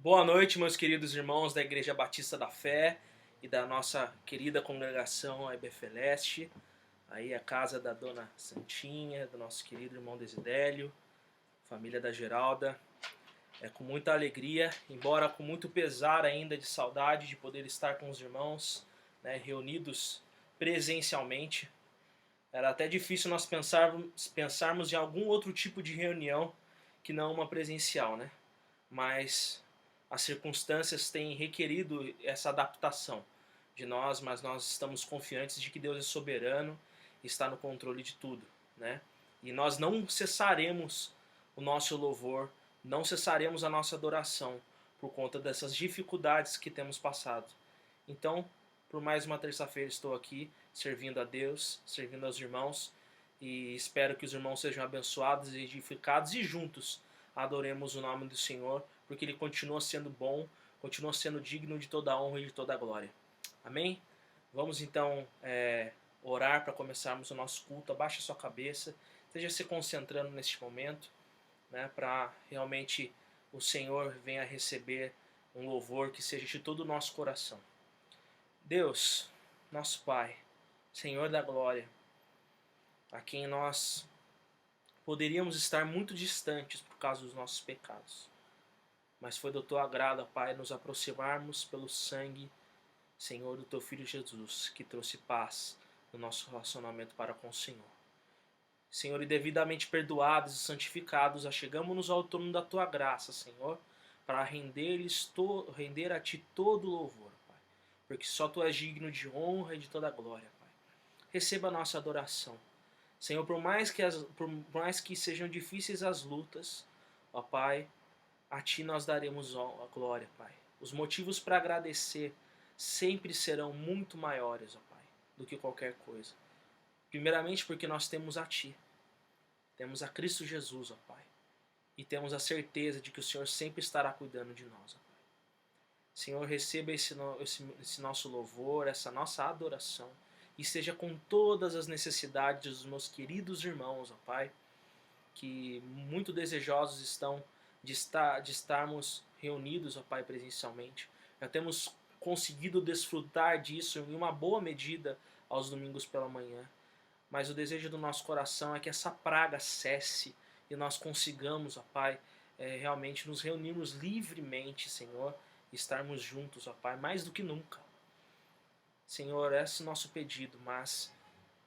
Boa noite, meus queridos irmãos da Igreja Batista da Fé e da nossa querida congregação Ebefeleste, aí a casa da Dona Santinha, do nosso querido irmão Desidélio, família da Geralda. É com muita alegria, embora com muito pesar ainda de saudade de poder estar com os irmãos, né, reunidos presencialmente. Era até difícil nós pensarmos em algum outro tipo de reunião que não uma presencial, né? Mas as circunstâncias têm requerido essa adaptação de nós, mas nós estamos confiantes de que Deus é soberano e está no controle de tudo, né? E nós não cessaremos o nosso louvor, não cessaremos a nossa adoração por conta dessas dificuldades que temos passado. Então, por mais uma terça-feira estou aqui servindo a Deus, servindo aos irmãos, e espero que os irmãos sejam abençoados e edificados e juntos adoremos o nome do Senhor, porque Ele continua sendo bom, continua sendo digno de toda a honra e de toda a glória. Amém? Vamos então orar para começarmos o nosso culto. Abaixe a sua cabeça, esteja se concentrando neste momento, né, para realmente o Senhor venha receber um louvor que seja de todo o nosso coração. Deus, nosso Pai, Senhor da glória, a quem nós poderíamos estar muito distantes por causa dos nossos pecados, mas foi do teu agrado, Pai, nos aproximarmos pelo sangue, Senhor, do teu Filho Jesus, que trouxe paz no nosso relacionamento para com o Senhor. Senhor, e devidamente perdoados e santificados, achegamos-nos ao trono da tua graça, Senhor, para render a ti todo o louvor, Pai, porque só tu és digno de honra e de toda a glória, Pai. Receba a nossa adoração. Senhor, por mais que sejam difíceis as lutas, ó Pai, a Ti nós daremos a glória, Pai. Os motivos para agradecer sempre serão muito maiores, ó Pai, do que qualquer coisa. Primeiramente porque nós temos a Ti, temos a Cristo Jesus, ó Pai, e temos a certeza de que o Senhor sempre estará cuidando de nós, ó Pai. Senhor, receba esse nosso louvor, essa nossa adoração, e seja com todas as necessidades dos meus queridos irmãos, ó Pai, que muito desejosos estão de estarmos reunidos, ó Pai, presencialmente. Já temos conseguido desfrutar disso em uma boa medida aos domingos pela manhã. Mas o desejo do nosso coração é que essa praga cesse e nós consigamos, ó Pai, realmente nos reunirmos livremente, Senhor, e estarmos juntos, ó Pai, mais do que nunca. Senhor, esse é o nosso pedido, mas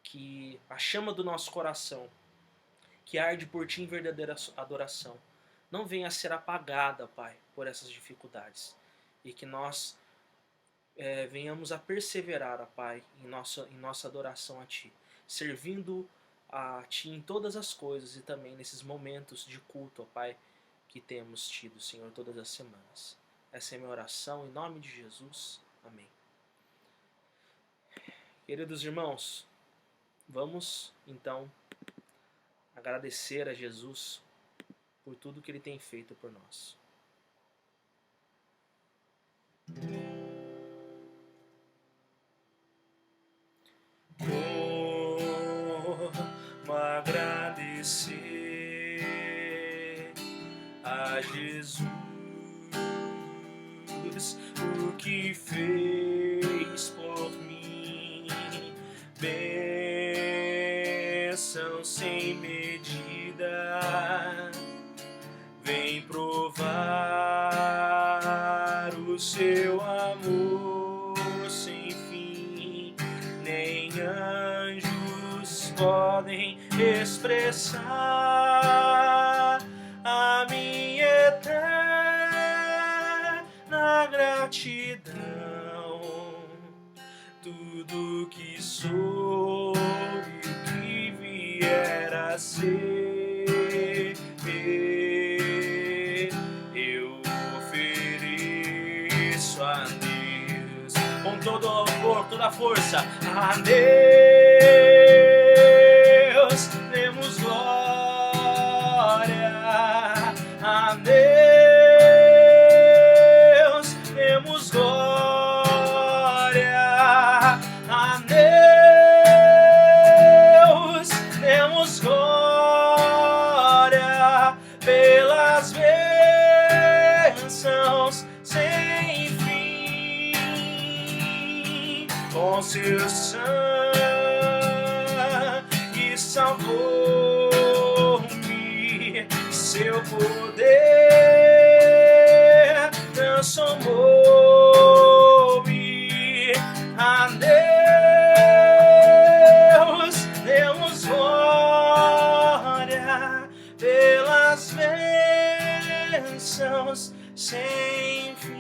que a chama do nosso coração, que arde por Ti em verdadeira adoração, não venha a ser apagada, Pai, por essas dificuldades. E que nós venhamos a perseverar, ó Pai, em nossa adoração a Ti, servindo a Ti em todas as coisas e também nesses momentos de culto, ó Pai, que temos tido, Senhor, todas as semanas. Essa é a minha oração, em nome de Jesus. Amém. Queridos irmãos, vamos então agradecer a Jesus por tudo que Ele tem feito por nós. Como agradecer a Jesus o que fez por mim, bênção sem medida, vem provar o seu amor sem fim, nem anjos podem expressar a minha eterna gratidão. Tudo que sou e o que vier a ser, eu ofereço a Deus com todo o amor, toda a força. A Deus demos glória, a Deus demos glória, a Deus demos glória pelas bênçãos com seu sangue salvou-me, seu poder transformou-me. A Deus demos glória pelas bênçãos sem fim.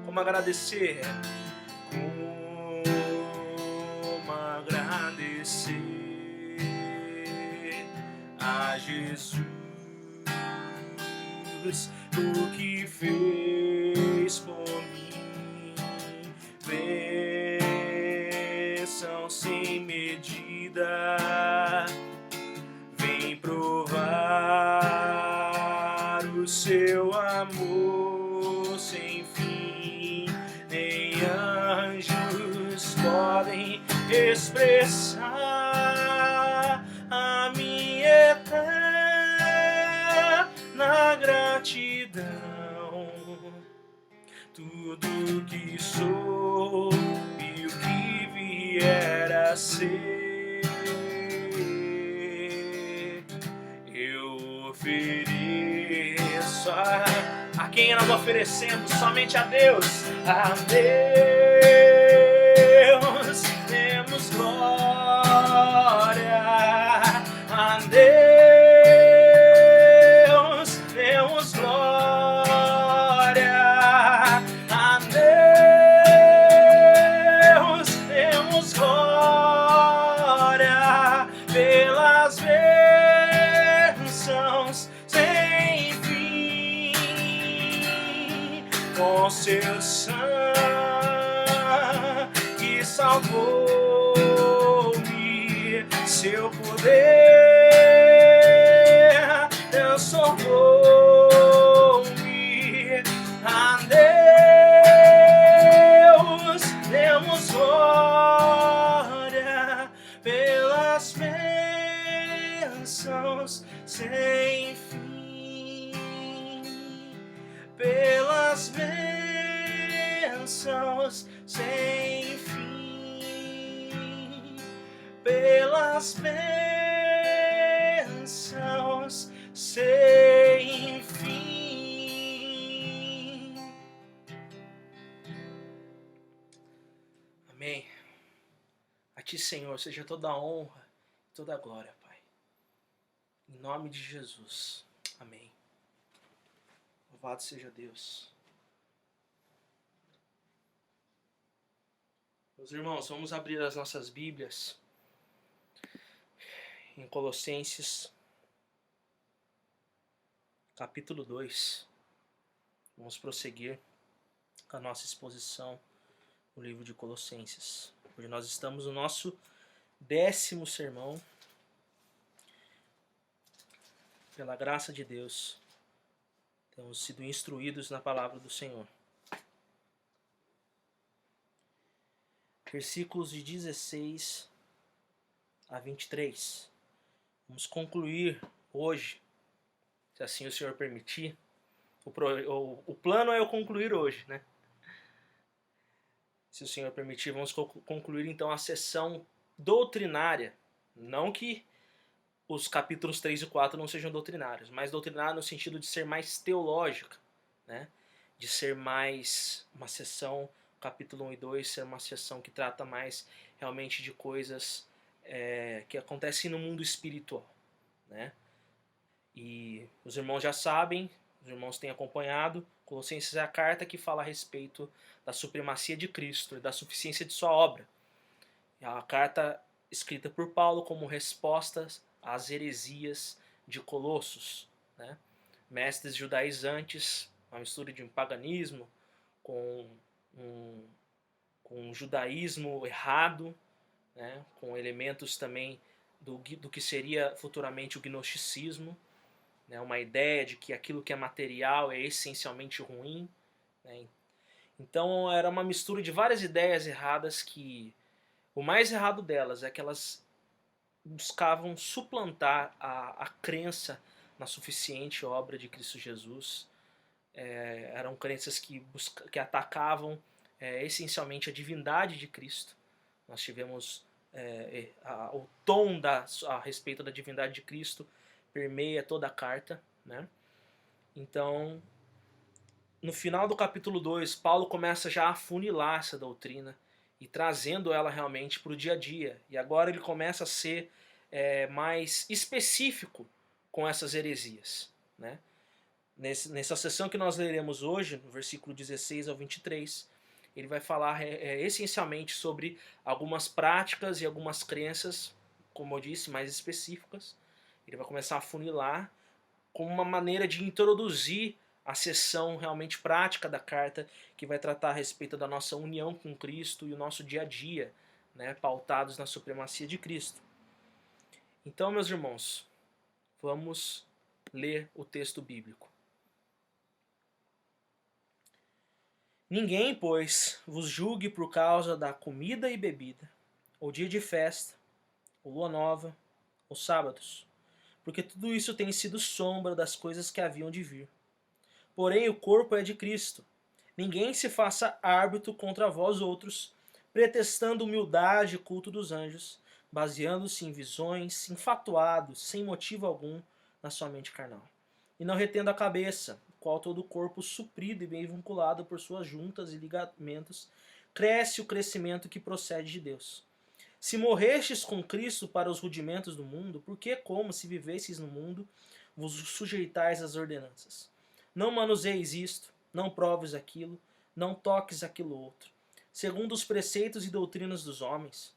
Como agradecer? Como agradecer a Jesus o que fez por mim. Bênção sem medida, vem provar o seu amor sem fim. Nem anjos podem expressar a minha eterna gratidão. Tudo que sou e o que vier a ser, eu ofereço a quem nós oferecemos? Somente a Deus. A Deus demos glória. A Deus demos glória. A Deus demos glória pelas bênçãos sem fim. Com seu sangue salvou-me, seu poder transformou-me. A Deus demos glória pelas bênçãos sem fim. Pelas bênçãos sem fim. Pelas bênçãos sem fim. Amém. A Ti, Senhor, seja toda a honra e toda a glória, Pai. Em nome de Jesus. Amém. Louvado seja Deus. Meus irmãos, vamos abrir as nossas Bíblias em Colossenses, capítulo 2. Vamos prosseguir com a nossa exposição no livro de Colossenses. Hoje nós estamos no nosso 10º sermão. Pela graça de Deus, temos sido instruídos na palavra do Senhor. Versículos de 16 a 23. Vamos concluir hoje, se assim o Senhor permitir. O plano é eu concluir hoje, né? Se o Senhor permitir, vamos concluir então a sessão doutrinária. Não que os capítulos 3 e 4 não sejam doutrinários, mas doutrinário no sentido de ser mais teológica, né? De ser mais uma sessão, capítulo 1 e 2, ser uma sessão que trata mais realmente de coisas que acontecem no mundo espiritual, né? E os irmãos já sabem, os irmãos têm acompanhado, Colossenses é a carta que fala a respeito da supremacia de Cristo e da suficiência de sua obra. É a carta escrita por Paulo como resposta às heresias de Colossos, né? Mestres judaizantes, uma mistura de um paganismo com um judaísmo errado, né? Com elementos também do que seria futuramente o gnosticismo, né? Uma ideia de que aquilo que é material é essencialmente ruim, né? Então era uma mistura de várias ideias erradas que o mais errado delas é que elas buscavam suplantar a crença na suficiente obra de Cristo Jesus eram crenças que atacavam essencialmente a divindade de Cristo. Nós tivemos o tom a respeito da divindade de Cristo permeia toda a carta, né? Então, no final do capítulo 2, Paulo começa já a afunilar essa doutrina e trazendo ela realmente para o dia a dia. E agora ele começa a ser mais específico com essas heresias, né? Nessa sessão que nós leremos hoje, no versículo 16 ao 23, ele vai falar essencialmente sobre algumas práticas e algumas crenças, como eu disse, mais específicas. Ele vai começar a funilar como uma maneira de introduzir a sessão realmente prática da carta, que vai tratar a respeito da nossa união com Cristo e o nosso dia a dia, né, pautados na supremacia de Cristo. Então, meus irmãos, vamos ler o texto bíblico. Ninguém, pois, vos julgue por causa da comida e bebida, ou dia de festa, ou lua nova, ou sábados, porque tudo isso tem sido sombra das coisas que haviam de vir. Porém, o corpo é de Cristo. Ninguém se faça árbitro contra vós outros, pretextando humildade e culto dos anjos, baseando-se em visões, infatuado, sem motivo algum, na sua mente carnal. E não retendo a cabeça, qual todo o corpo suprido e bem vinculado por suas juntas e ligamentos, cresce o crescimento que procede de Deus. Se morrestes com Cristo para os rudimentos do mundo, por que, como se vivesseis no mundo, vos sujeitais às ordenanças? Não manuseis isto, não proves aquilo, não toques aquilo outro, segundo os preceitos e doutrinas dos homens.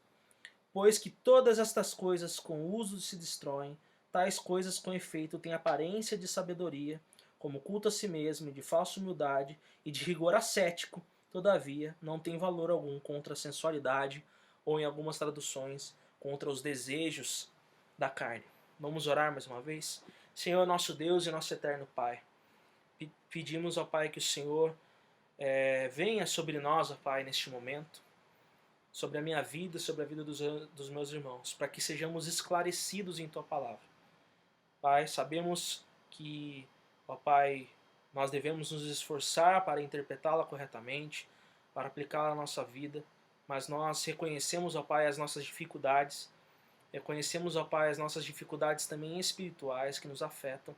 Pois que todas estas coisas com uso se destroem, tais coisas com efeito têm aparência de sabedoria, como culto a si mesmo, e de falsa humildade e de rigor ascético, todavia não tem valor algum contra a sensualidade, ou em algumas traduções, contra os desejos da carne. Vamos orar mais uma vez? Senhor, nosso Deus e nosso eterno Pai, pedimos ao Pai que o Senhor venha sobre nós, ó Pai, neste momento, sobre a minha vida, sobre a vida dos meus irmãos, para que sejamos esclarecidos em Tua palavra. Pai, sabemos que, ó Pai, nós devemos nos esforçar para interpretá-la corretamente, para aplicá-la à nossa vida, mas nós reconhecemos, ó Pai, as nossas dificuldades, reconhecemos, ó Pai, as nossas dificuldades também espirituais que nos afetam,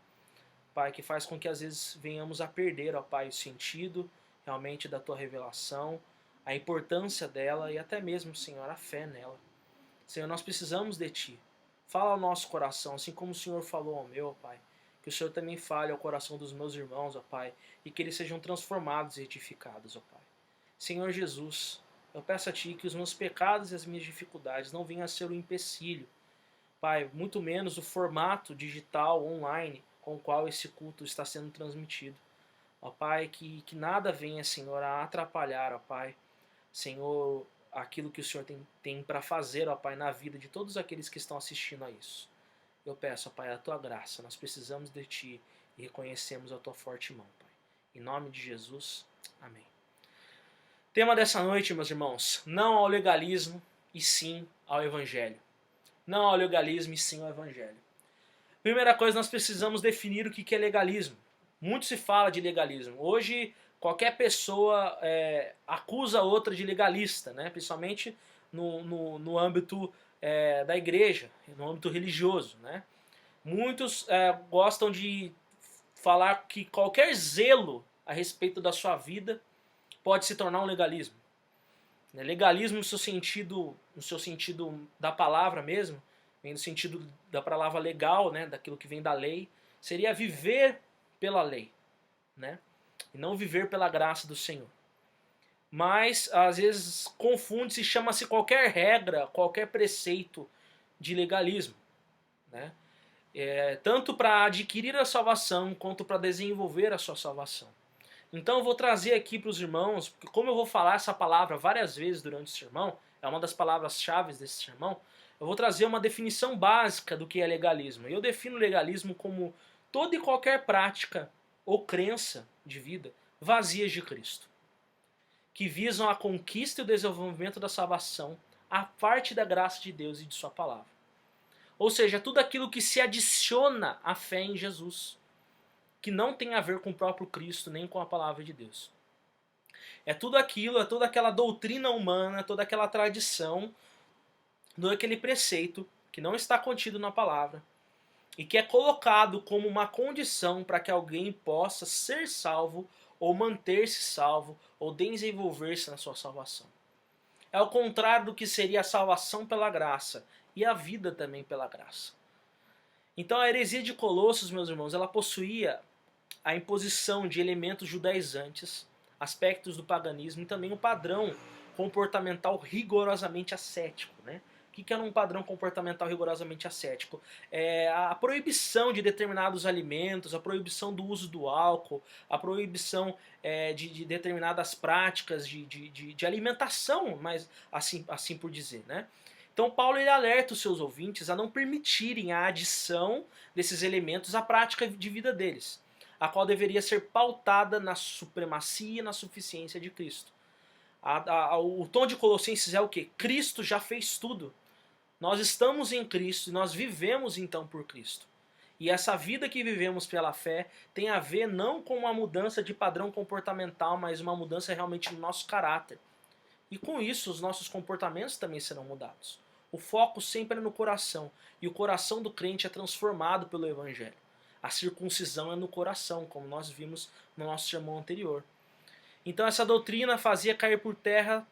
Pai, que faz com que às vezes venhamos a perder, ó Pai, o sentido realmente da Tua revelação, a importância dela e até mesmo, Senhor, a fé nela. Senhor, nós precisamos de Ti. Fala ao nosso coração, assim como o Senhor falou ao meu, ó Pai, que o Senhor também fale ao coração dos meus irmãos, ó Pai, e que eles sejam transformados e edificados, ó Pai. Senhor Jesus, eu peço a Ti que os meus pecados e as minhas dificuldades não venham a ser um empecilho, Pai, muito menos o formato digital, online, com o qual esse culto está sendo transmitido. Ó Pai, que nada venha, Senhor, a atrapalhar, ó Pai, Senhor, aquilo que o Senhor tem para fazer, ó Pai, na vida de todos aqueles que estão assistindo a isso. Eu peço, ó Pai, a Tua graça, nós precisamos de Ti e reconhecemos a Tua forte mão, Pai. Em nome de Jesus, amém. Tema dessa noite, meus irmãos, não ao legalismo e sim ao Evangelho. Não ao legalismo e sim ao Evangelho. Primeira coisa, nós precisamos definir o que é legalismo. Muito se fala de legalismo. Hoje, qualquer pessoa acusa outra de legalista, né? Principalmente no âmbito da igreja, no âmbito religioso, né? Muitos gostam de falar que qualquer zelo a respeito da sua vida pode se tornar um legalismo. Legalismo no seu sentido da palavra mesmo, vem no sentido da palavra legal, né? Daquilo que vem da lei, seria viver pela lei, né? E não viver pela graça do Senhor. Mas, às vezes, confunde-se e chama-se qualquer regra, qualquer preceito de legalismo, né? Tanto para adquirir a salvação, quanto para desenvolver a sua salvação. Então eu vou trazer aqui para os irmãos, porque como eu vou falar essa palavra várias vezes durante o sermão, é uma das palavras-chave desse sermão, eu vou trazer uma definição básica do que é legalismo. E eu defino legalismo como toda e qualquer prática ou crença de vida vazias de Cristo, que visam a conquista e o desenvolvimento da salvação a parte da graça de Deus e de sua palavra. Ou seja, tudo aquilo que se adiciona à fé em Jesus, que não tem a ver com o próprio Cristo nem com a palavra de Deus. É tudo aquilo, é toda aquela doutrina humana, toda aquela tradição, todo aquele preceito que não está contido na palavra e que é colocado como uma condição para que alguém possa ser salvo ou manter-se salvo ou desenvolver-se na sua salvação. É o contrário do que seria a salvação pela graça e a vida também pela graça. Então a heresia de Colossos, meus irmãos, ela possuía a imposição de elementos judaizantes, aspectos do paganismo e também um padrão comportamental rigorosamente ascético, né? O que era um padrão comportamental rigorosamente ascético? A proibição de determinados alimentos, a proibição do uso do álcool, a proibição de determinadas práticas de alimentação, mas assim por dizer, né? Então Paulo ele alerta os seus ouvintes a não permitirem a adição desses elementos à prática de vida deles, a qual deveria ser pautada na supremacia e na suficiência de Cristo. O tom de Colossenses é o quê? Cristo já fez tudo. Nós estamos em Cristo e nós vivemos então por Cristo. E essa vida que vivemos pela fé tem a ver não com uma mudança de padrão comportamental, mas uma mudança realmente no nosso caráter. E com isso os nossos comportamentos também serão mudados. O foco sempre é no coração, e o coração do crente é transformado pelo Evangelho. A circuncisão é no coração, como nós vimos no nosso sermão anterior. Então essa doutrina fazia cair por terra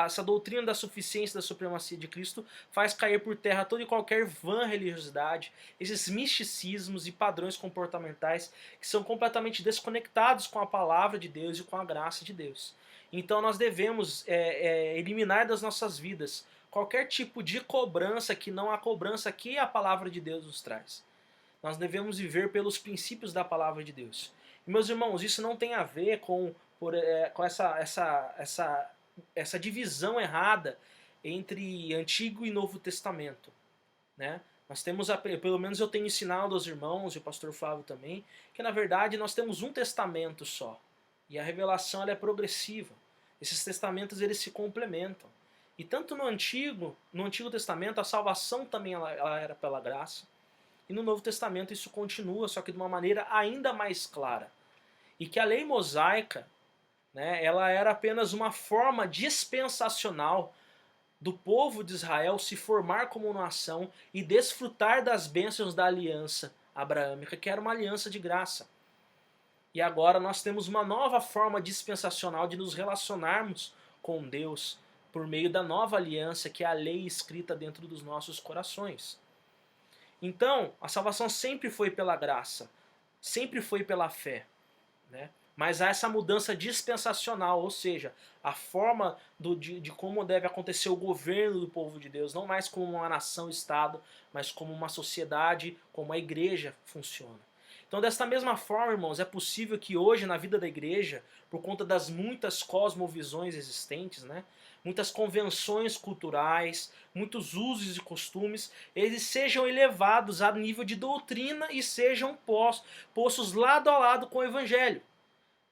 essa doutrina da suficiência, da supremacia de Cristo, faz cair por terra toda e qualquer vã religiosidade, esses misticismos e padrões comportamentais que são completamente desconectados com a palavra de Deus e com a graça de Deus. Então nós devemos eliminar das nossas vidas qualquer tipo de cobrança que não a cobrança que a palavra de Deus nos traz. Nós devemos viver pelos princípios da palavra de Deus. E, meus irmãos, isso não tem a ver com essa divisão errada entre Antigo e Novo Testamento, né? Nós temos, pelo menos eu tenho ensinado aos irmãos, e o pastor Flávio também, que na verdade nós temos um testamento só. E a revelação ela é progressiva. Esses testamentos eles se complementam. E tanto no Antigo Testamento, a salvação também ela era pela graça. E no Novo Testamento isso continua, só que de uma maneira ainda mais clara. E que a lei mosaica, né, ela era apenas uma forma dispensacional do povo de Israel se formar como nação e desfrutar das bênçãos da aliança abraâmica, que era uma aliança de graça. E agora nós temos uma nova forma dispensacional de nos relacionarmos com Deus por meio da nova aliança, que é a lei escrita dentro dos nossos corações. Então, a salvação sempre foi pela graça, sempre foi pela fé, né? Mas há essa mudança dispensacional, ou seja, a forma de como deve acontecer o governo do povo de Deus, não mais como uma nação-estado, mas como uma sociedade, como a igreja funciona. Então, desta mesma forma, irmãos, é possível que hoje na vida da igreja, por conta das muitas cosmovisões existentes, né, muitas convenções culturais, muitos usos e costumes, eles sejam elevados a nível de doutrina e sejam postos lado a lado com o evangelho.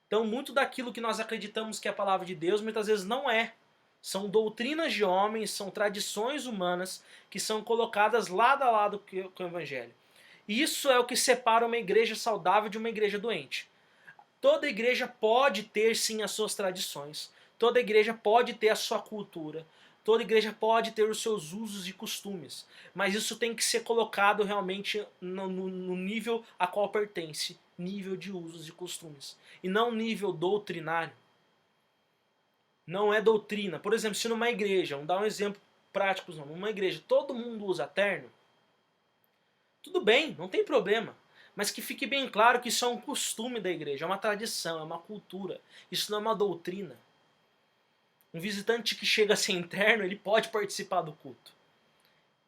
Então, muito daquilo que nós acreditamos que é a palavra de Deus, muitas vezes não é. São doutrinas de homens, são tradições humanas que são colocadas lado a lado com o Evangelho. E isso é o que separa uma igreja saudável de uma igreja doente. Toda igreja pode ter, sim, as suas tradições. Toda igreja pode ter a sua cultura. Toda igreja pode ter os seus usos e costumes. Mas isso tem que ser colocado realmente no nível a qual pertence. Nível de usos e costumes. E não nível doutrinário. Não é doutrina. Por exemplo, se numa igreja, vamos dar um exemplo prático, numa igreja todo mundo usa terno, tudo bem, não tem problema. Mas que fique bem claro que isso é um costume da igreja, é uma tradição, é uma cultura. Isso não é uma doutrina. Um visitante que chega sem terno, ele pode participar do culto.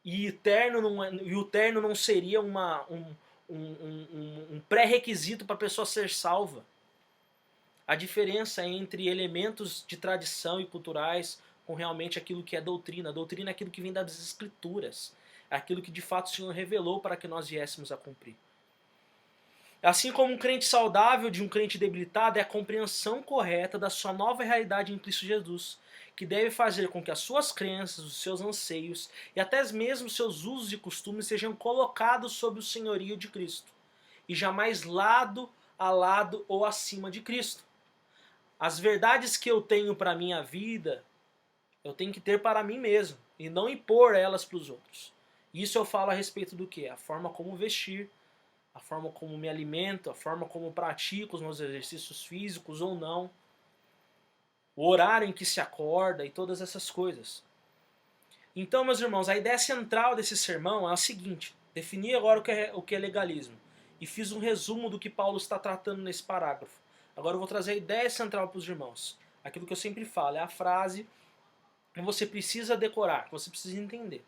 E o terno não seria um pré-requisito para a pessoa ser salva. A diferença entre elementos de tradição e culturais com realmente aquilo que é doutrina. A doutrina é aquilo que vem das escrituras. É aquilo que de fato o Senhor revelou para que nós viéssemos a cumprir. Assim como um crente saudável de um crente debilitado é a compreensão correta da sua nova realidade em Cristo Jesus, que deve fazer com que as suas crenças, os seus anseios e até mesmo seus usos e costumes sejam colocados sob o senhorio de Cristo. e jamais lado a lado ou acima de Cristo. As verdades que eu tenho para a minha vida, eu tenho que ter para mim mesmo e não impor elas para os outros. Isso eu falo a respeito do quê? A forma como vestir, a forma como me alimento, a forma como pratico os meus exercícios físicos ou não, o horário em que se acorda e todas essas coisas. Então, meus irmãos, a ideia central desse sermão é a seguinte: definir agora o que é legalismo. E fiz um resumo do que Paulo está tratando nesse parágrafo. Agora eu vou trazer a ideia central para os irmãos. Aquilo que eu sempre falo, é a frase que você precisa decorar, que você precisa entender.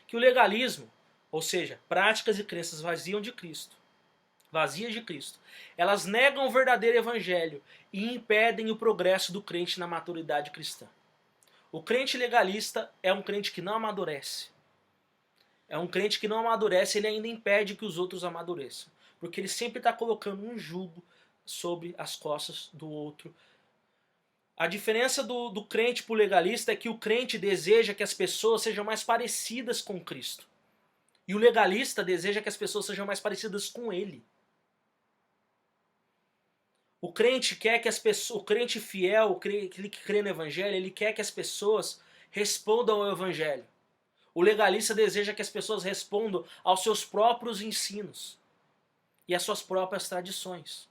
Que o legalismo, ou seja, práticas e crenças vazias de Cristo, elas negam o verdadeiro evangelho e impedem o progresso do crente na maturidade cristã. O crente legalista é um crente que não amadurece. É um crente que não amadurece, ele ainda impede que os outros amadureçam. Porque ele sempre está colocando um jugo sobre as costas do outro. A diferença do crente para o legalista é que o crente deseja que as pessoas sejam mais parecidas com Cristo. E o legalista deseja que as pessoas sejam mais parecidas com ele. O crente quer que as pessoas, o crente fiel, aquele que crê no evangelho, ele quer que as pessoas respondam ao evangelho. O legalista deseja que as pessoas respondam aos seus próprios ensinos e às suas próprias tradições.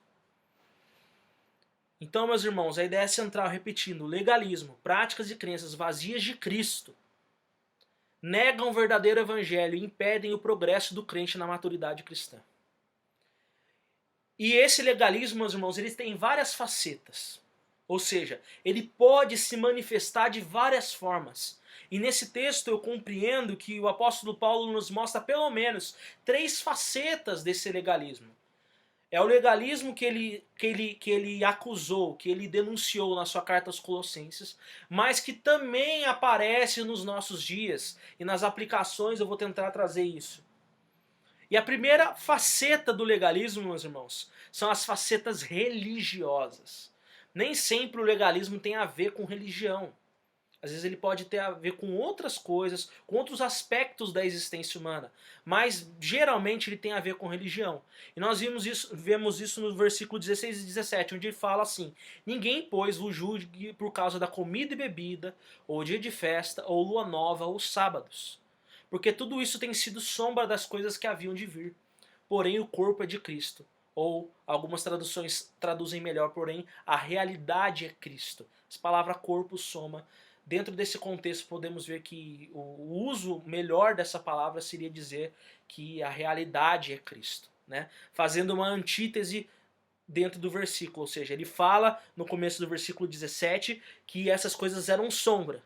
Então, meus irmãos, a ideia central, repetindo, legalismo, práticas e crenças vazias de Cristo, negam o verdadeiro evangelho e impedem o progresso do crente na maturidade cristã. E esse legalismo, meus irmãos, ele tem várias facetas. Ou seja, ele pode se manifestar de várias formas. E nesse texto eu compreendo que o apóstolo Paulo nos mostra pelo menos 3 facetas desse legalismo. É o legalismo que ele acusou, que ele denunciou na sua carta aos Colossenses, mas que também aparece nos nossos dias. E nas aplicações eu vou tentar trazer isso. E a primeira faceta do legalismo, meus irmãos, são as facetas religiosas. Nem sempre o legalismo tem a ver com religião. Às vezes ele pode ter a ver com outras coisas, com outros aspectos da existência humana. Mas geralmente ele tem a ver com religião. E nós vemos isso no versículo 16 e 17, onde ele fala assim: ninguém, pois, vos julgue por causa da comida e bebida, ou dia de festa, ou lua nova, ou sábados. Porque tudo isso tem sido sombra das coisas que haviam de vir. Porém o corpo é de Cristo. Ou algumas traduções traduzem melhor, porém a realidade é Cristo. Essa palavra corpo soma. Dentro desse contexto podemos ver que o uso melhor dessa palavra seria dizer que a realidade é Cristo, né? Fazendo uma antítese dentro do versículo, ou seja, ele fala no começo do versículo 17 que essas coisas eram sombra.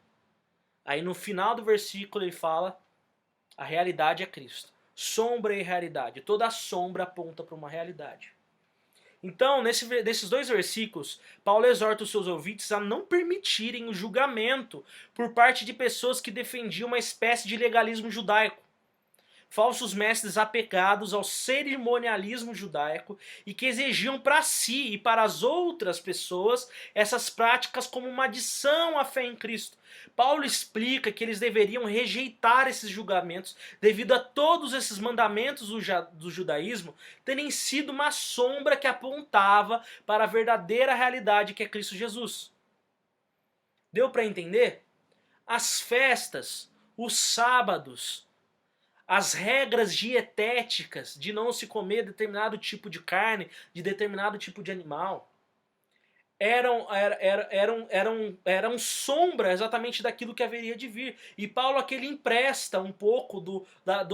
Aí no final do versículo ele fala: a realidade é Cristo. Sombra e realidade. Toda sombra aponta para uma realidade. Então, nesses 2 versículos, Paulo exorta os seus ouvintes a não permitirem o julgamento por parte de pessoas que defendiam uma espécie de legalismo judaico. Falsos mestres apegados ao cerimonialismo judaico e que exigiam para si e para as outras pessoas essas práticas como uma adição à fé em Cristo. Paulo explica que eles deveriam rejeitar esses julgamentos devido a todos esses mandamentos do judaísmo terem sido uma sombra que apontava para a verdadeira realidade que é Cristo Jesus. Deu para entender? As festas, os sábados, as regras dietéticas de não se comer determinado tipo de carne, de determinado tipo de animal, eram sombra exatamente daquilo que haveria de vir. E Paulo aqui ele empresta um pouco do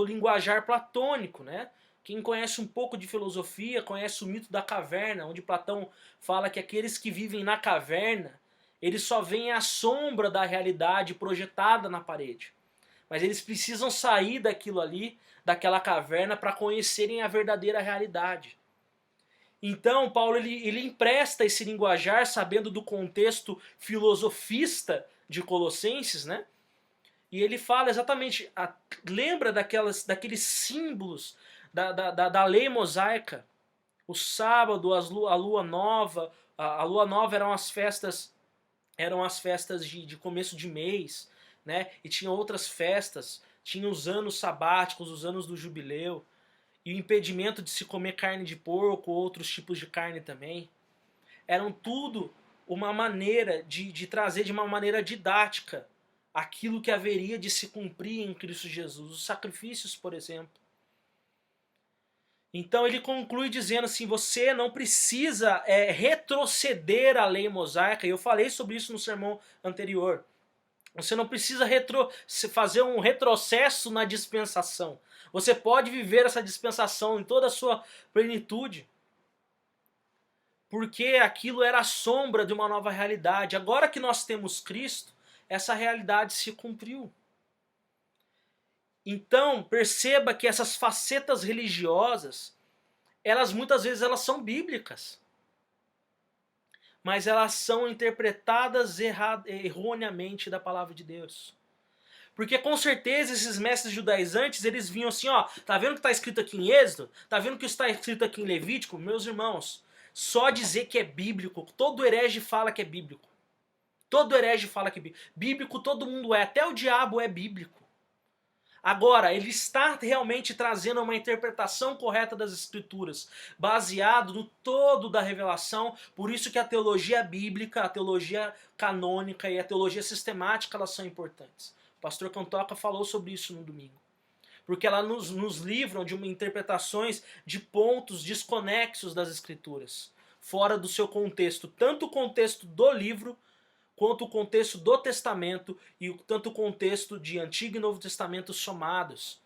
linguajar platônico, né? Quem conhece um pouco de filosofia, conhece o mito da caverna, onde Platão fala que aqueles que vivem na caverna, eles só veem a sombra da realidade projetada na parede. Mas eles precisam sair daquilo ali, daquela caverna, para conhecerem a verdadeira realidade. Então, Paulo ele empresta esse linguajar, sabendo do contexto filosofista de Colossenses, né? E ele fala exatamente, lembra daqueles símbolos da lei mosaica, o sábado, a lua nova. A lua nova eram as festas de começo de mês, né? E tinha outras festas, tinha os anos sabáticos, os anos do jubileu. e o impedimento de se comer carne de porco, outros tipos de carne também, eram tudo uma maneira de trazer de uma maneira didática aquilo que haveria de se cumprir em Cristo Jesus, os sacrifícios, por exemplo. Então ele conclui dizendo assim, você não precisa retroceder à lei mosaica, e eu falei sobre isso no sermão anterior. Você não precisa fazer um retrocesso na dispensação. Você pode viver essa dispensação em toda a sua plenitude. Porque aquilo era a sombra de uma nova realidade. Agora que nós temos Cristo, essa realidade se cumpriu. Então, perceba que essas facetas religiosas, muitas vezes elas são bíblicas. Mas elas são interpretadas erroneamente da palavra de Deus. Porque com certeza esses mestres judaizantes, eles vinham assim, ó, tá vendo o que está escrito aqui em Êxodo? Tá vendo o que está escrito aqui em Levítico? Meus irmãos, só dizer que é bíblico, todo herege fala que é bíblico. Todo herege fala que é bíblico. Bíblico todo mundo é, até o diabo é bíblico. Agora, ele está realmente trazendo uma interpretação correta das Escrituras, baseado no todo da revelação, por isso que a teologia bíblica, a teologia canônica e a teologia sistemática, elas são importantes. O pastor Cantoca falou sobre isso no domingo. Porque elas nos livram de interpretações de pontos desconexos das Escrituras, fora do seu contexto, tanto o contexto do livro, quanto o contexto do Testamento e tanto o contexto de Antigo e Novo Testamento somados.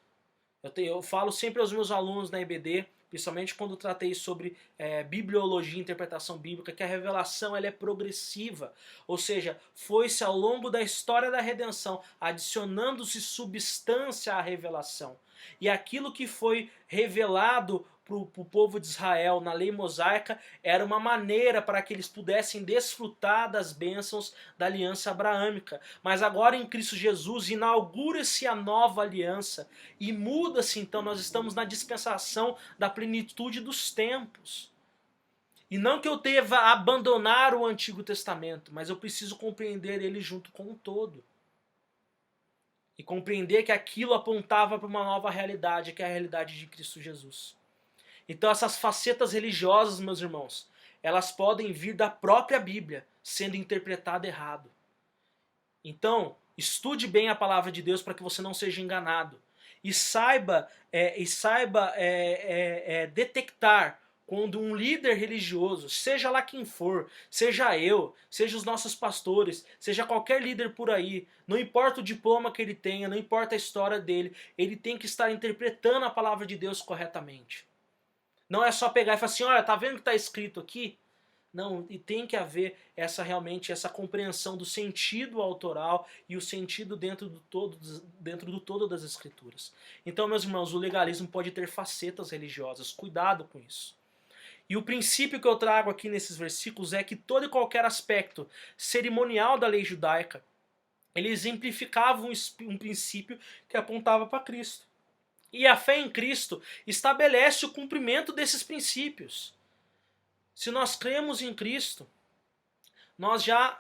Eu falo sempre aos meus alunos na EBD, principalmente quando tratei sobre bibliologia e interpretação bíblica, que a revelação ela é progressiva. Ou seja, foi-se ao longo da história da redenção, adicionando-se substância à revelação. E aquilo que foi revelado para o povo de Israel na lei mosaica era uma maneira para que eles pudessem desfrutar das bênçãos da aliança abraâmica. Mas agora em Cristo Jesus inaugura-se a nova aliança e muda-se, então nós estamos na dispensação da plenitude dos tempos. E não que eu deva abandonar o Antigo Testamento, mas eu preciso compreender ele junto com o todo. E compreender que aquilo apontava para uma nova realidade, que é a realidade de Cristo Jesus. Então essas facetas religiosas, meus irmãos, elas podem vir da própria Bíblia, sendo interpretada errado. Então, estude bem a palavra de Deus para que você não seja enganado. E saiba detectar quando um líder religioso, seja lá quem for, seja eu, seja os nossos pastores, seja qualquer líder por aí, não importa o diploma que ele tenha, não importa a história dele, ele tem que estar interpretando a palavra de Deus corretamente. Não é só pegar e falar assim, olha, tá vendo o que está escrito aqui? Não, e tem que haver essa compreensão do sentido autoral e o sentido dentro do todo das Escrituras. Então, meus irmãos, o legalismo pode ter facetas religiosas, cuidado com isso. E o princípio que eu trago aqui nesses versículos é que todo e qualquer aspecto cerimonial da lei judaica, ele exemplificava um princípio que apontava para Cristo. E a fé em Cristo estabelece o cumprimento desses princípios. Se nós cremos em Cristo, nós já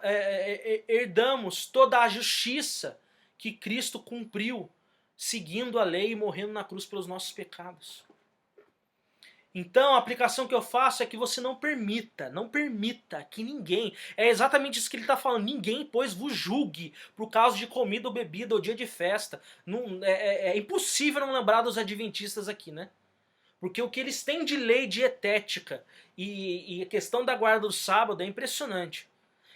herdamos toda a justiça que Cristo cumpriu, seguindo a lei e morrendo na cruz pelos nossos pecados. Então a aplicação que eu faço é que você não permita que ninguém, é exatamente isso que ele está falando, ninguém, pois, vos julgue por causa de comida ou bebida ou dia de festa. Não, é impossível não lembrar dos adventistas aqui, né? Porque o que eles têm de lei dietética e a questão da guarda do sábado é impressionante.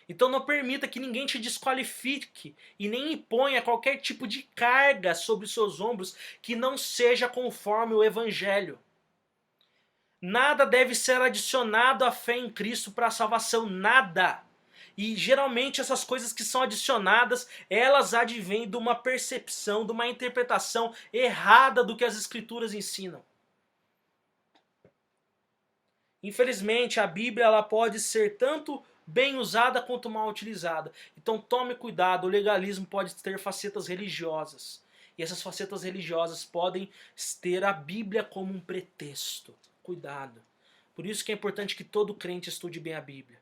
Então não permita que ninguém te desqualifique e nem imponha qualquer tipo de carga sobre os seus ombros que não seja conforme o Evangelho. Nada deve ser adicionado à fé em Cristo para a salvação, nada. E geralmente essas coisas que são adicionadas, elas advêm de uma percepção, de uma interpretação errada do que as Escrituras ensinam. Infelizmente, a Bíblia ela pode ser tanto bem usada quanto mal utilizada. Então tome cuidado, o legalismo pode ter facetas religiosas. E essas facetas religiosas podem ter a Bíblia como um pretexto. Cuidado. Por isso que é importante que todo crente estude bem a Bíblia.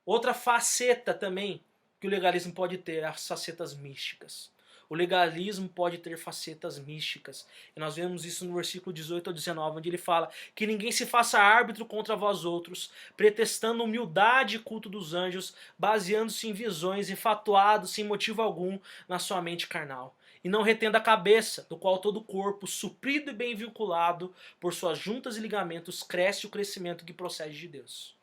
Outra faceta também que o legalismo pode ter, as facetas místicas. O legalismo pode ter facetas místicas. E nós vemos isso no versículo 18 ao 19, onde ele fala que ninguém se faça árbitro contra vós outros, pretextando humildade e culto dos anjos, baseando-se em visões, enfatuados sem motivo algum na sua mente carnal. E não retendo a cabeça, do qual todo o corpo, suprido e bem vinculado por suas juntas e ligamentos, cresce o crescimento que procede de Deus.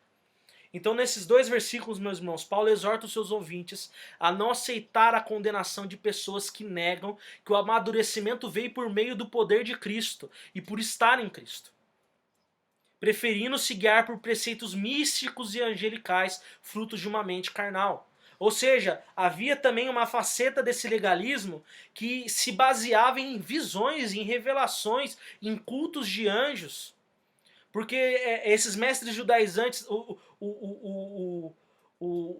Então, nesses dois versículos, meus irmãos, Paulo exorta os seus ouvintes a não aceitar a condenação de pessoas que negam que o amadurecimento veio por meio do poder de Cristo e por estar em Cristo, preferindo se guiar por preceitos místicos e angelicais, frutos de uma mente carnal. Ou seja, havia também uma faceta desse legalismo que se baseava em visões, em revelações, em cultos de anjos. Porque esses mestres judaizantes,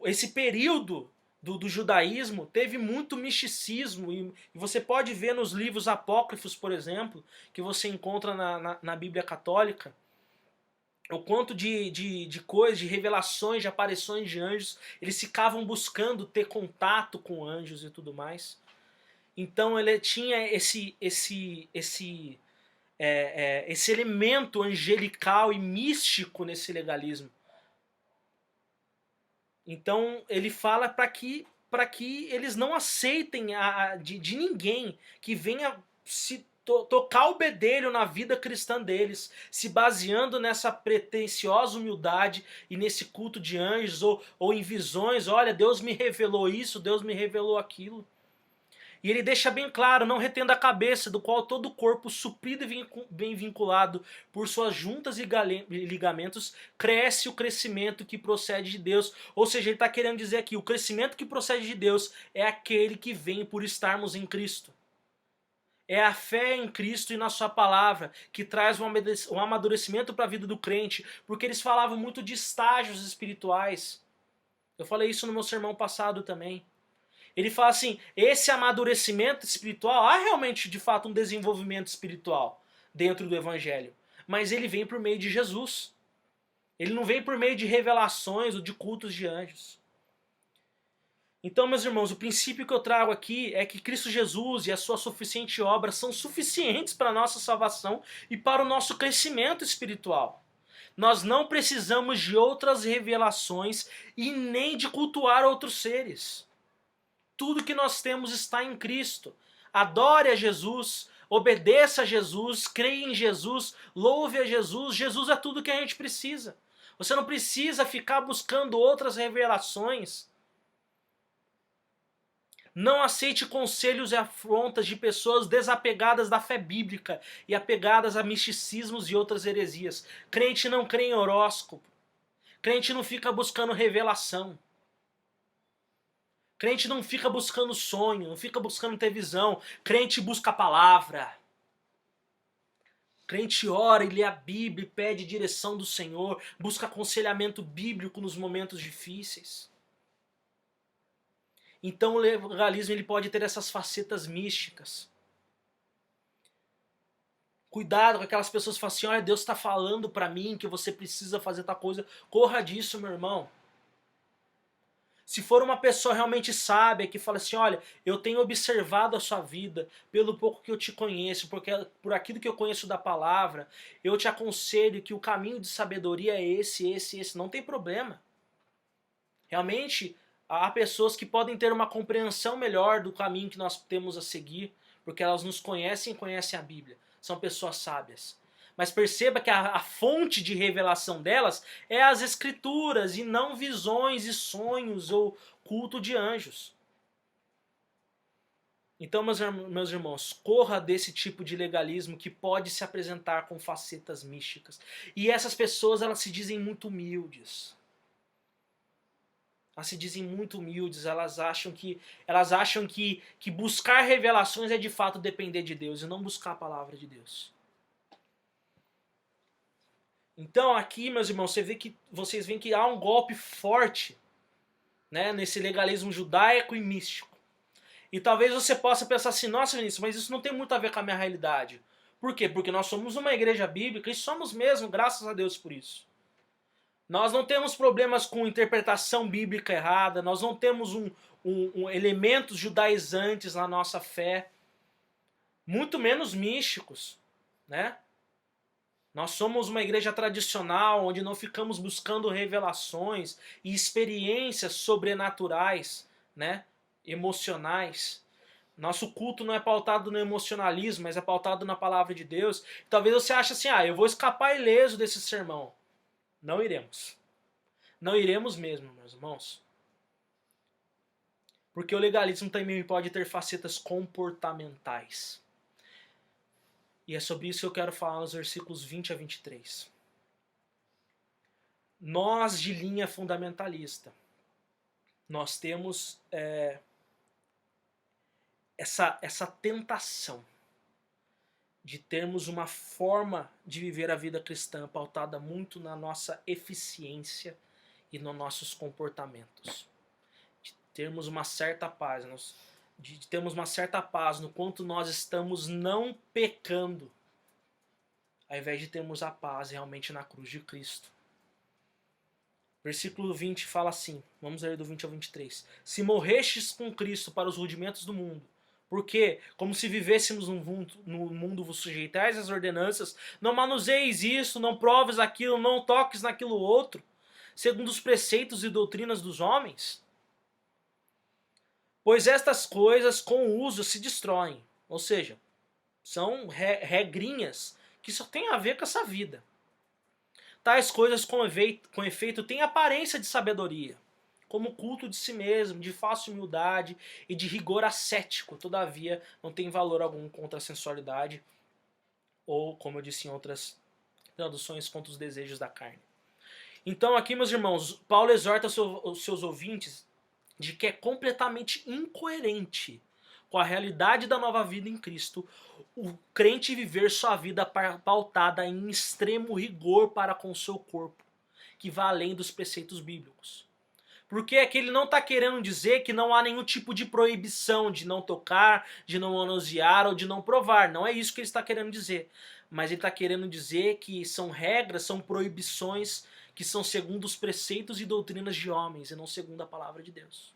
esse período do judaísmo teve muito misticismo, e você pode ver nos livros apócrifos, por exemplo, que você encontra na Bíblia Católica, o quanto de coisas, de revelações, de aparições de anjos, eles ficavam buscando ter contato com anjos e tudo mais. Então ele tinha esse elemento angelical e místico nesse legalismo. Então ele fala para que eles não aceitem de ninguém que venha se tocar o bedelho na vida cristã deles, se baseando nessa pretensiosa humildade e nesse culto de anjos ou em visões. Olha, Deus me revelou isso, Deus me revelou aquilo. E ele deixa bem claro, não retendo a cabeça, do qual todo o corpo, suprido e bem vinculado por suas juntas e ligamentos, cresce o crescimento que procede de Deus. Ou seja, ele está querendo dizer aqui, o crescimento que procede de Deus é aquele que vem por estarmos em Cristo. É a fé em Cristo e na sua palavra que traz um amadurecimento para a vida do crente, porque eles falavam muito de estágios espirituais. Eu falei isso no meu sermão passado também. Ele fala assim, esse amadurecimento espiritual, há realmente de fato um desenvolvimento espiritual dentro do Evangelho, mas ele vem por meio de Jesus. Ele não vem por meio de revelações ou de cultos de anjos. Então, meus irmãos, o princípio que eu trago aqui é que Cristo Jesus e a sua suficiente obra são suficientes para a nossa salvação e para o nosso crescimento espiritual. Nós não precisamos de outras revelações e nem de cultuar outros seres. Tudo que nós temos está em Cristo. Adore a Jesus, obedeça a Jesus, creia em Jesus, louve a Jesus. Jesus é tudo que a gente precisa. Você não precisa ficar buscando outras revelações. Não aceite conselhos e afrontas de pessoas desapegadas da fé bíblica e apegadas a misticismos e outras heresias. Crente não crê em horóscopo. Crente não fica buscando revelação. Crente não fica buscando sonho, não fica buscando ter visão. Crente busca a palavra. Crente ora e lê a Bíblia e pede direção do Senhor. Busca aconselhamento bíblico nos momentos difíceis. Então o legalismo ele pode ter essas facetas místicas. Cuidado com aquelas pessoas que falam assim, olha, Deus está falando para mim que você precisa fazer tal coisa. Corra disso, meu irmão. Se for uma pessoa realmente sábia que fala assim, olha, eu tenho observado a sua vida pelo pouco que eu te conheço, porque por aquilo que eu conheço da palavra, eu te aconselho que o caminho de sabedoria é esse, não tem problema. Realmente, há pessoas que podem ter uma compreensão melhor do caminho que nós temos a seguir, porque elas nos conhecem e conhecem a Bíblia. São pessoas sábias. Mas perceba que a fonte de revelação delas é as escrituras e não visões e sonhos ou culto de anjos. Então, meus irmãos, corra desse tipo de legalismo que pode se apresentar com facetas místicas. E essas pessoas, elas se dizem muito humildes. Elas se dizem muito humildes, elas acham que buscar revelações é de fato depender de Deus e não buscar a palavra de Deus. Então aqui, meus irmãos, vocês veem que há um golpe forte, né, nesse legalismo judaico e místico. E talvez você possa pensar assim, nossa Vinícius, mas isso não tem muito a ver com a minha realidade. Por quê? Porque nós somos uma igreja bíblica e somos mesmo, graças a Deus por isso. Nós não temos problemas com interpretação bíblica errada, nós não temos elementos judaizantes na nossa fé, muito menos místicos, né? Nós somos uma igreja tradicional, onde não ficamos buscando revelações e experiências sobrenaturais, né? Emocionais. Nosso culto não é pautado no emocionalismo, mas é pautado na palavra de Deus. Talvez você ache assim, eu vou escapar ileso desse sermão. Não iremos. Não iremos mesmo, meus irmãos. Porque o legalismo também pode ter facetas comportamentais. E é sobre isso que eu quero falar nos versículos 20 a 23. Nós, de linha fundamentalista, nós temos essa tentação de termos uma forma de viver a vida cristã pautada muito na nossa eficiência e nos nossos comportamentos. De termos uma certa paz, de termos uma certa paz no quanto nós estamos não pecando, ao invés de termos a paz realmente na cruz de Cristo. Versículo 20 fala assim, vamos ler do 20 ao 23. Se morrestes com Cristo para os rudimentos do mundo, porque, como se vivêssemos no mundo vos sujeitais às ordenanças, não manuseis isso, não proves aquilo, não toques naquilo outro, segundo os preceitos e doutrinas dos homens? Pois estas coisas com o uso se destroem. Ou seja, são regrinhas que só tem a ver com essa vida. Tais coisas com efeito têm aparência de sabedoria, como culto de si mesmo, de falsa humildade e de rigor ascético, todavia não tem valor algum contra a sensualidade, ou, como eu disse em outras traduções, contra os desejos da carne. Então aqui, meus irmãos, Paulo exorta os seus ouvintes de que é completamente incoerente com a realidade da nova vida em Cristo o crente viver sua vida pautada em extremo rigor para com o seu corpo, que vai além dos preceitos bíblicos. Porque aqui ele não está querendo dizer que não há nenhum tipo de proibição de não tocar, de não manusear ou de não provar. Não é isso que ele está querendo dizer. Mas ele está querendo dizer que são regras, são proibições que são segundo os preceitos e doutrinas de homens e não segundo a palavra de Deus.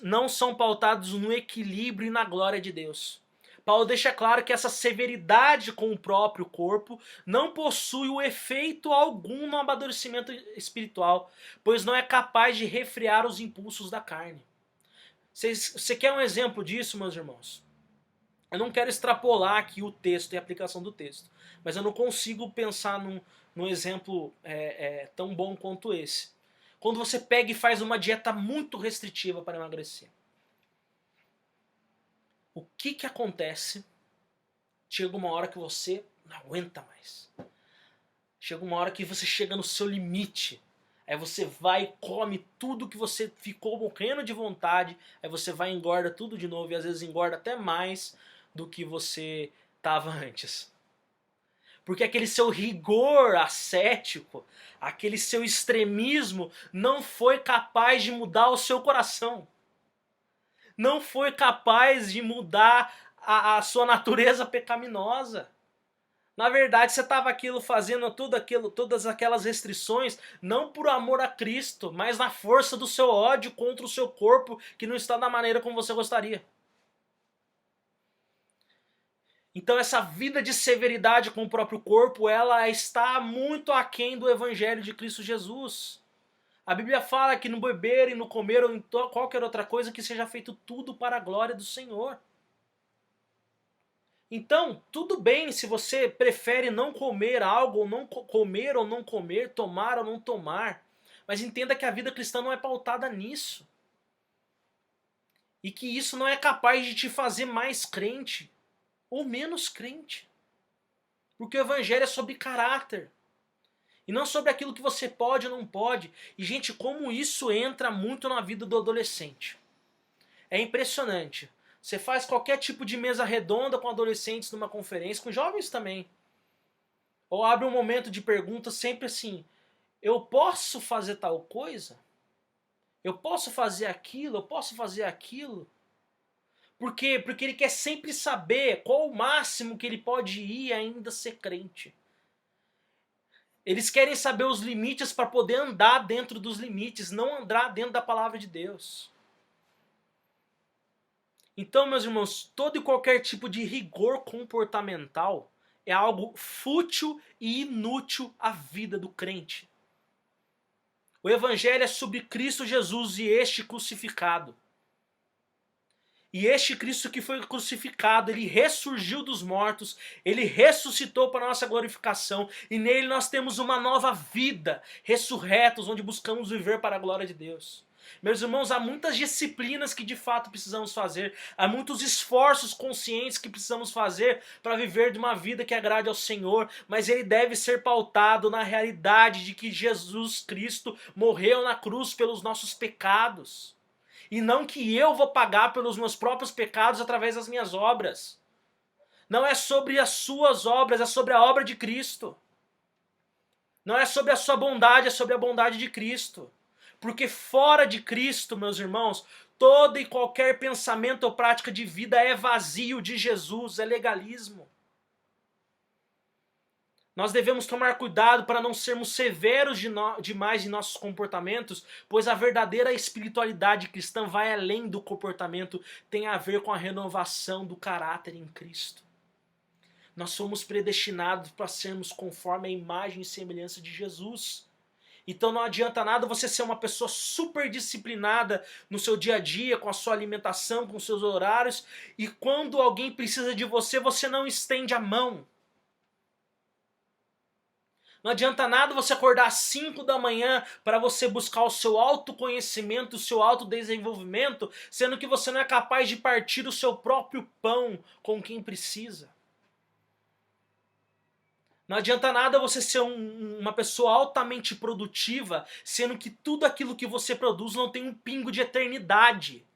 Não são pautados no equilíbrio e na glória de Deus. Paulo deixa claro que essa severidade com o próprio corpo não possui o efeito algum no amadurecimento espiritual, pois não é capaz de refrear os impulsos da carne. Você quer um exemplo disso, meus irmãos? Eu não quero extrapolar aqui o texto e a aplicação do texto, mas eu não consigo pensar num exemplo tão bom quanto esse. Quando você pega e faz uma dieta muito restritiva para emagrecer. O que acontece? Chega uma hora que você não aguenta mais. Chega uma hora que você chega no seu limite. Aí você vai e come tudo que você ficou morrendo de vontade. Aí você vai e engorda tudo de novo. E às vezes engorda até mais do que você estava antes. Porque aquele seu rigor ascético, aquele seu extremismo não foi capaz de mudar o seu coração. Não foi capaz de mudar a sua natureza pecaminosa. Na verdade, você estava fazendo todas aquelas restrições, não por amor a Cristo, mas na força do seu ódio contra o seu corpo, que não está da maneira como você gostaria. Então essa vida de severidade com o próprio corpo, ela está muito aquém do Evangelho de Cristo Jesus. A Bíblia fala que no beber e no comer ou em qualquer outra coisa que seja feito tudo para a glória do Senhor. Então, tudo bem se você prefere não comer algo, ou não comer, tomar ou não tomar. Mas entenda que a vida cristã não é pautada nisso. E que isso não é capaz de te fazer mais crente ou menos crente. Porque o Evangelho é sobre caráter. E não sobre aquilo que você pode ou não pode. E, gente, como isso entra muito na vida do adolescente. É impressionante. Você faz qualquer tipo de mesa redonda com adolescentes numa conferência, com jovens também. Ou abre um momento de pergunta sempre assim: eu posso fazer tal coisa? Eu posso fazer aquilo? Eu posso fazer aquilo? Por quê? Porque ele quer sempre saber qual o máximo que ele pode ir e ainda ser crente. Eles querem saber os limites para poder andar dentro dos limites, não andar dentro da palavra de Deus. Então, meus irmãos, todo e qualquer tipo de rigor comportamental é algo fútil e inútil à vida do crente. O evangelho é sobre Cristo Jesus e este crucificado. E este Cristo que foi crucificado, ele ressurgiu dos mortos, ele ressuscitou para a nossa glorificação, e nele nós temos uma nova vida, ressurretos, onde buscamos viver para a glória de Deus. Meus irmãos, há muitas disciplinas que de fato precisamos fazer, há muitos esforços conscientes que precisamos fazer para viver de uma vida que agrade ao Senhor, mas ele deve ser pautado na realidade de que Jesus Cristo morreu na cruz pelos nossos pecados. E não que eu vou pagar pelos meus próprios pecados através das minhas obras. Não é sobre as suas obras, é sobre a obra de Cristo. Não é sobre a sua bondade, é sobre a bondade de Cristo. Porque fora de Cristo, meus irmãos, todo e qualquer pensamento ou prática de vida é vazio de Jesus, é legalismo. Nós devemos tomar cuidado para não sermos severos demais em nossos comportamentos, pois a verdadeira espiritualidade cristã vai além do comportamento, tem a ver com a renovação do caráter em Cristo. Nós somos predestinados para sermos conforme a imagem e semelhança de Jesus. Então não adianta nada você ser uma pessoa super disciplinada no seu dia a dia, com a sua alimentação, com os seus horários, e quando alguém precisa de você, você não estende a mão. Não adianta nada você acordar às 5 da manhã para você buscar o seu autoconhecimento, o seu autodesenvolvimento, sendo que você não é capaz de partir o seu próprio pão com quem precisa. Não adianta nada você ser uma pessoa altamente produtiva, sendo que tudo aquilo que você produz não tem um pingo de eternidade.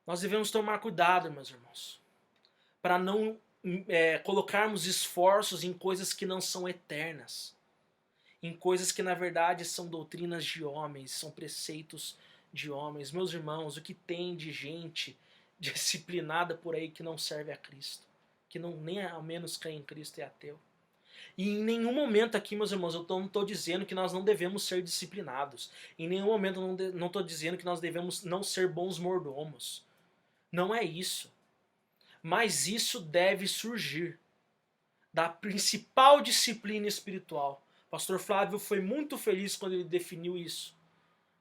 Nós devemos tomar cuidado, meus irmãos, para não colocarmos esforços em coisas que não são eternas, em coisas que na verdade são doutrinas de homens, são preceitos de homens. Meus irmãos, o que tem de gente disciplinada por aí que não serve a Cristo, que não nem ao menos crê em Cristo e é ateu. E em nenhum momento aqui, meus irmãos, eu não estou dizendo que nós não devemos ser disciplinados. Em nenhum momento eu não estou dizendo que nós devemos não ser bons mordomos. Não é isso. Mas isso deve surgir da principal disciplina espiritual. O pastor Flávio foi muito feliz quando ele definiu isso.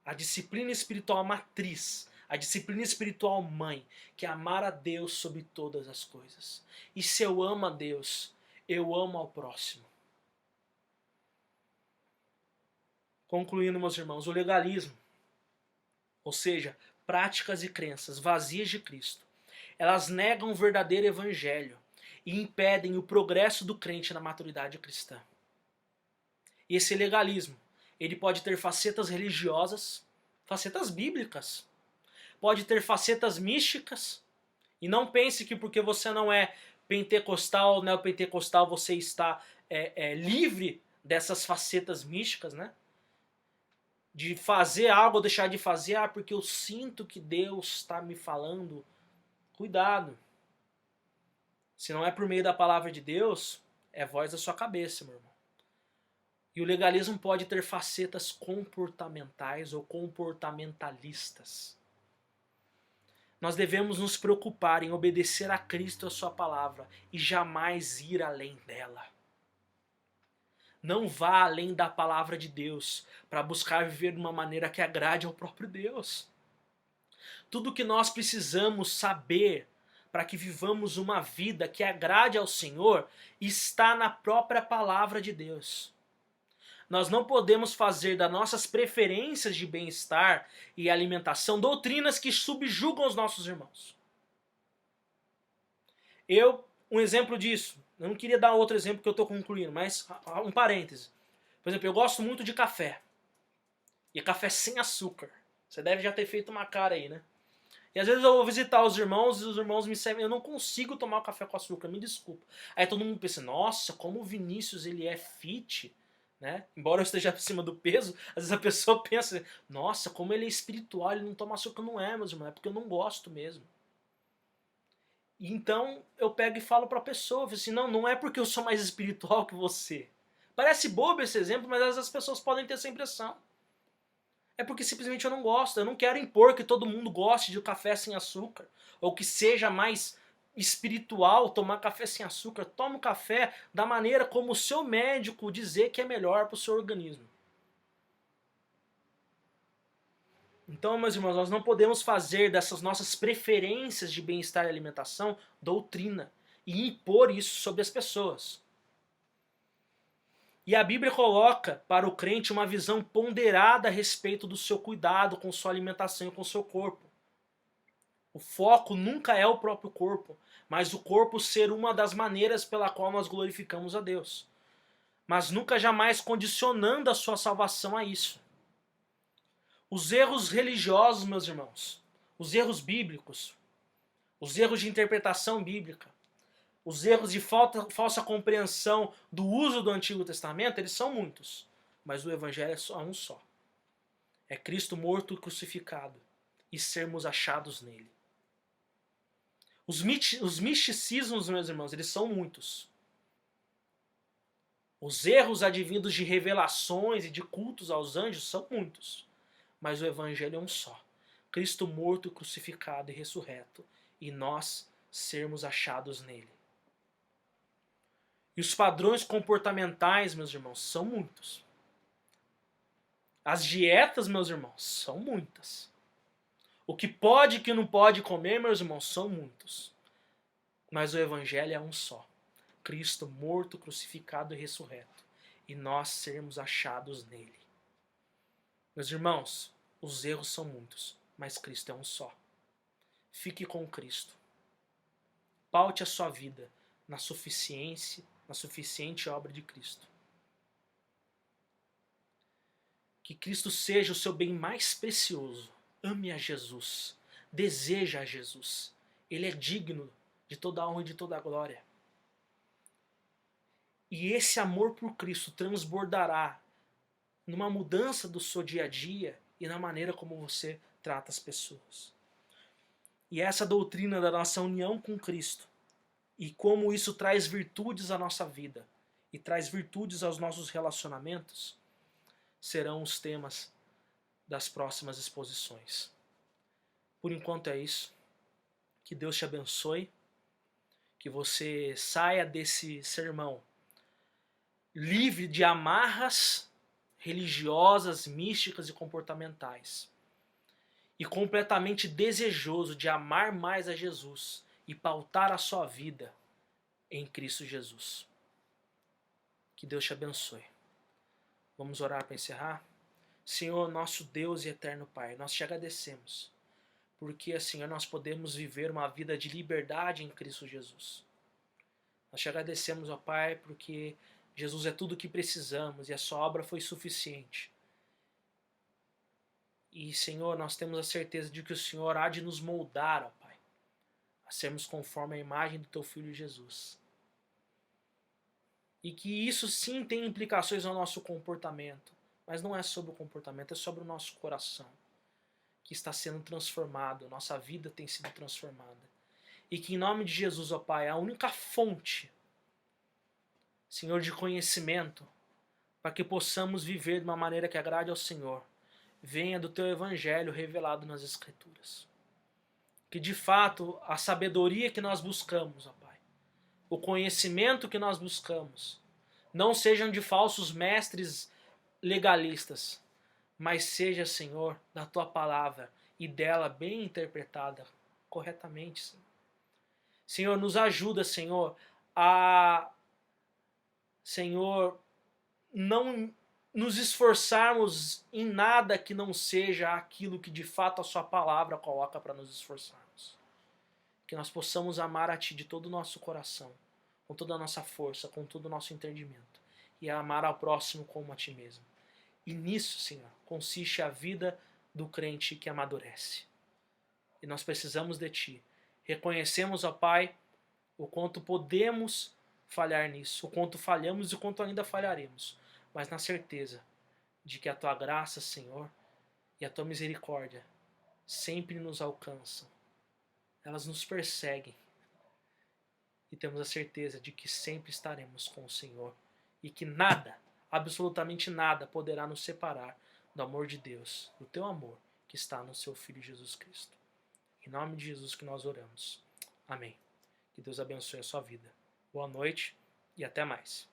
A disciplina espiritual matriz, a disciplina espiritual mãe, que é amar a Deus sobre todas as coisas. E se eu amo a Deus, eu amo ao próximo. Concluindo, meus irmãos, o legalismo, ou seja, práticas e crenças vazias de Cristo, elas negam o verdadeiro evangelho e impedem o progresso do crente na maturidade cristã. E esse legalismo, ele pode ter facetas religiosas, facetas bíblicas, pode ter facetas místicas, e não pense que porque você não é pentecostal ou neopentecostal você está livre dessas facetas místicas, né? De fazer algo ou deixar de fazer, porque eu sinto que Deus está me falando. Cuidado. Se não é por meio da palavra de Deus, é voz da sua cabeça, meu irmão. E o legalismo pode ter facetas comportamentais ou comportamentalistas. Nós devemos nos preocupar em obedecer a Cristo e a sua palavra e jamais ir além dela. Não vá além da palavra de Deus para buscar viver de uma maneira que agrade ao próprio Deus. Tudo que nós precisamos saber para que vivamos uma vida que agrade ao Senhor está na própria palavra de Deus. Nós não podemos fazer das nossas preferências de bem-estar e alimentação doutrinas que subjugam os nossos irmãos. Um exemplo disso, eu não queria dar outro exemplo que eu estou concluindo, mas um parêntese. Por exemplo, eu gosto muito de café. E café sem açúcar. Você deve já ter feito uma cara aí, né? E às vezes eu vou visitar os irmãos e os irmãos me servem, eu não consigo tomar o café com açúcar, me desculpa. Aí todo mundo pensa, nossa, como o Vinícius ele é fit, né? Embora eu esteja acima do peso, às vezes a pessoa pensa, nossa, como ele é espiritual, ele não toma açúcar. Não é, meus irmãos, é porque eu não gosto mesmo. E então eu pego e falo para a pessoa, eu falo assim, não é porque eu sou mais espiritual que você. Parece bobo esse exemplo, mas às vezes as pessoas podem ter essa impressão. É porque simplesmente eu não gosto. Eu não quero impor que todo mundo goste de café sem açúcar. Ou que seja mais espiritual tomar café sem açúcar. Toma o café da maneira como o seu médico dizer que é melhor para o seu organismo. Então, meus irmãos, nós não podemos fazer dessas nossas preferências de bem-estar e alimentação doutrina e impor isso sobre as pessoas. E a Bíblia coloca para o crente uma visão ponderada a respeito do seu cuidado com sua alimentação e com seu corpo. O foco nunca é o próprio corpo, mas o corpo ser uma das maneiras pela qual nós glorificamos a Deus. Mas nunca jamais condicionando a sua salvação a isso. Os erros religiosos, meus irmãos, os erros bíblicos, os erros de interpretação bíblica, os erros de falsa compreensão do uso do Antigo Testamento, eles são muitos. Mas o Evangelho é só um só. É Cristo morto e crucificado e sermos achados nele. Os misticismos, meus irmãos, eles são muitos. Os erros advindos de revelações e de cultos aos anjos são muitos. Mas o Evangelho é um só. Cristo morto, crucificado e ressurreto. E nós sermos achados nele. E os padrões comportamentais, meus irmãos, são muitos. As dietas, meus irmãos, são muitas. O que pode e o que não pode comer, meus irmãos, são muitos. Mas o Evangelho é um só. Cristo morto, crucificado e ressurreto. E nós sermos achados nele. Meus irmãos, os erros são muitos, mas Cristo é um só. Fique com Cristo. Paute a sua vida na suficiente obra de Cristo. Que Cristo seja o seu bem mais precioso. Ame a Jesus. Deseja a Jesus. Ele é digno de toda a honra e de toda a glória. E esse amor por Cristo transbordará numa mudança do seu dia a dia e na maneira como você trata as pessoas. E essa doutrina da nossa união com Cristo e como isso traz virtudes à nossa vida e traz virtudes aos nossos relacionamentos serão os temas das próximas exposições. Por enquanto é isso. Que Deus te abençoe. Que você saia desse sermão livre de amarras religiosas, místicas e comportamentais. E completamente desejoso de amar mais a Jesus e pautar a sua vida em Cristo Jesus. Que Deus te abençoe. Vamos orar para encerrar? Senhor, nosso Deus e eterno Pai, nós te agradecemos, porque, Senhor, nós podemos viver uma vida de liberdade em Cristo Jesus. Nós te agradecemos, ó Pai, porque Jesus é tudo o que precisamos e a sua obra foi suficiente. E, Senhor, nós temos a certeza de que o Senhor há de nos moldar, ó Pai, a sermos conforme a imagem do Teu Filho Jesus. E que isso sim tem implicações no nosso comportamento, mas não é sobre o comportamento, é sobre o nosso coração, que está sendo transformado, nossa vida tem sido transformada. E que em nome de Jesus, ó Pai, a única fonte, Senhor, de conhecimento, para que possamos viver de uma maneira que agrade ao Senhor, venha do Teu Evangelho revelado nas Escrituras. Que de fato a sabedoria que nós buscamos, ó Pai, o conhecimento que nós buscamos, não sejam de falsos mestres legalistas, mas seja, Senhor, da Tua palavra e dela bem interpretada corretamente, Senhor. Senhor, nos ajuda, Senhor, a, Senhor, não nos esforçarmos em nada que não seja aquilo que de fato a Sua palavra coloca para nos esforçarmos. Que nós possamos amar a Ti de todo o nosso coração, com toda a nossa força, com todo o nosso entendimento, e amar ao próximo como a Ti mesmo. E nisso, Senhor, consiste a vida do crente que amadurece. E nós precisamos de Ti. Reconhecemos, ó Pai, o quanto podemos falhar nisso, o quanto falhamos e o quanto ainda falharemos, mas na certeza de que a Tua graça, Senhor, e a Tua misericórdia sempre nos alcançam. Elas nos perseguem e temos a certeza de que sempre estaremos com o Senhor e que nada, absolutamente nada, poderá nos separar do amor de Deus, do teu amor que está no seu Filho Jesus Cristo. Em nome de Jesus que nós oramos. Amém. Que Deus abençoe a sua vida. Boa noite e até mais.